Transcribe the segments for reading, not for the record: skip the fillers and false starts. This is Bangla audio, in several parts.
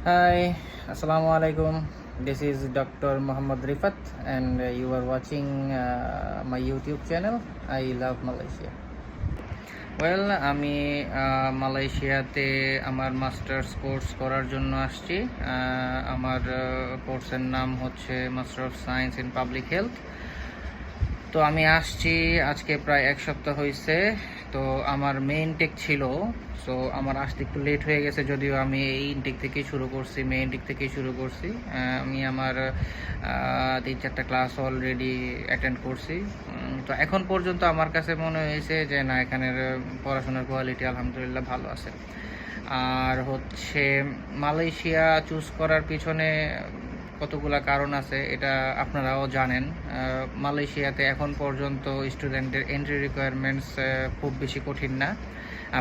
Hi, Assalamu alaikum. This is Dr. Muhammad Rifat, and you are watching my YouTube channel. I love Malaysia. Well আমি মালয়েশিয়াতে আমার মাস্টার্স কোর্স করার জন্য আসছি। আমার কোর্সের নাম হচ্ছে master of science in public health. তো আমি আসছি আজকে প্রায় এক সপ্তাহ হয়েছে। তো আমার মেইন ইনটেক ছিল, সো আমার আসতে একটু লেট হয়ে গেছে, যদিও আমি এই ইনটেক থেকেই শুরু করছি, মেইন ইনটেক থেকেই শুরু করছি। আমি আমার 3-4টা ক্লাস অলরেডি অ্যাটেন্ড করছি। তো এখন পর্যন্ত আমার কাছে মনে হয়েছে যে না, এখানের পড়াশোনার কোয়ালিটি আলহামদুলিল্লাহ ভালো আছে। আর হচ্ছে মালয়েশিয়া চুজ করার পিছনে কতগুলা কারণ আছে, এটা আপনারাও জানেন। মালয়েশিয়াতে এখন পর্যন্ত স্টুডেন্টের এন্ট্রি রিকোয়ারমেন্টস খুব বেশি কঠিন না।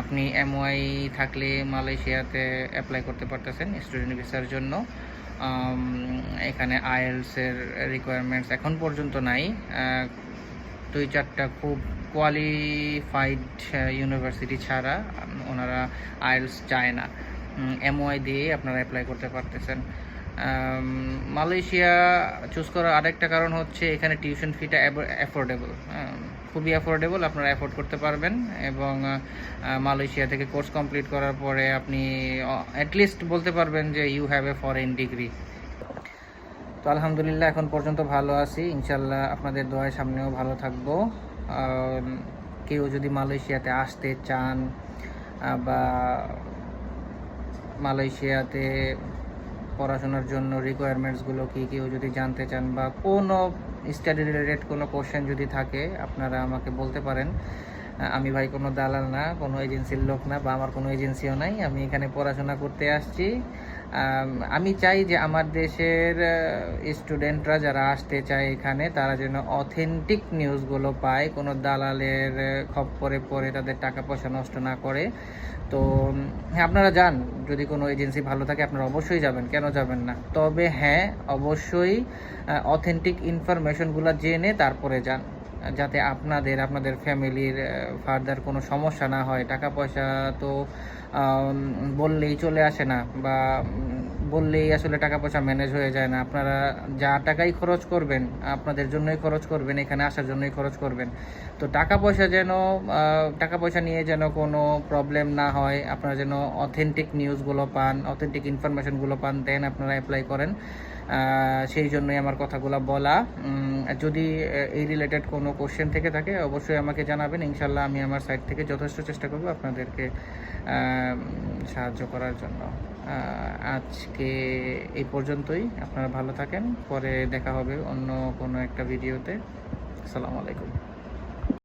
আপনি এমওআই থাকলে মালয়েশিয়াতে অ্যাপ্লাই করতে পারতেছেন স্টুডেন্ট ভিসার জন্য। এখানে আইএলসের রিকোয়ারমেন্টস এখন পর্যন্ত নাই। 2-4টা খুব কোয়ালিফাইড ইউনিভার্সিটি ছাড়া ওনারা আইএলস চায় না। এমওআই দিয়ে আপনারা অ্যাপ্লাই করতে পারতেছেন। মালয়েশিয়া চুজ করার আরেকটা কারণ হচ্ছে এখানে টিউশন ফিটা অ্যাফোর্ডেবল, খুবই অ্যাফোর্ডেবল, আপনারা অ্যাফোর্ড করতে পারবেন। এবং মালয়েশিয়া থেকে কোর্স কমপ্লিট করার পরে আপনি অ্যাটলিস্ট বলতে পারবেন যে you have a foreign degree. তো আলহামদুলিল্লাহ এখন পর্যন্ত ভালো আছি, ইনশাল্লাহ আপনাদের দোয়ায় সামনেও ভালো থাকবো। কেউ যদি মালয়েশিয়াতে আসতে চান বা মালয়েশিয়াতে পড়াশোনার জন্য রিকোয়ারমেন্টসগুলো কী, কেউ যদি জানতে চান বা কোনো স্টাডি রিলেটেড কোনো কোশ্চেন যদি থাকে, আপনারা আমাকে বলতে পারেন। আমি ভাই কোনো দালাল না, কোনো এজেন্সির লোক না, বা আমার কোনো এজেন্সিও নাই। আমি এখানে পড়াশোনা করতে আসছি। আমি চাই যে আমার দেশের স্টুডেন্টরা যারা আসতে চায় এখানে, তারা যেন অথেন্টিক নিউজগুলো পায়, কোনো দালালের খপ্পরে পড়ে তাদের টাকা পয়সা নষ্ট না করে। তো হ্যাঁ, আপনারা যান, যদি কোনো এজেন্সি ভালো থাকে আপনারা অবশ্যই যাবেন, কেন যাবেন না। তবে হ্যাঁ, অবশ্যই অথেন্টিক ইনফরমেশনগুলো জেনে তারপরে যান, যাতে আপনাদের ফ্যামিলির ফার্দার কোনো সমস্যা না হয়। টাকা পয়সা তো বললেই চলে আসে না, বা বললেই আসলে টাকা পয়সা ম্যানেজ হয়ে যায় না। আপনারা যা টাকাই খরচ করবেন আপনাদের জন্যই খরচ করবেন, এখানে আসার জন্যই খরচ করবেন। তো টাকা পয়সা নিয়ে যেন কোনো প্রবলেম না হয়, আপনারা যেন অথেন্টিক নিউজগুলো পান, অথেন্টিক ইনফরমেশনগুলো পান, দেন আপনারা অ্যাপ্লাই করেন। সেই জন্যই আমার কথাগুলো বলা। যদি এই রিলেটেড কোনো কোশ্চেন থেকে থাকে অবশ্যই আমাকে জানাবেন, ইনশাল্লাহ আমি আমার সাইড থেকে যথেষ্ট চেষ্টা করব আপনাদেরকে সাহায্য করার জন্য। আজকে এই পর্যন্তই, আপনারা ভালো থাকেন, পরে দেখা হবে অন্য কোনো একটা ভিডিওতে। আসসালামু আলাইকুম।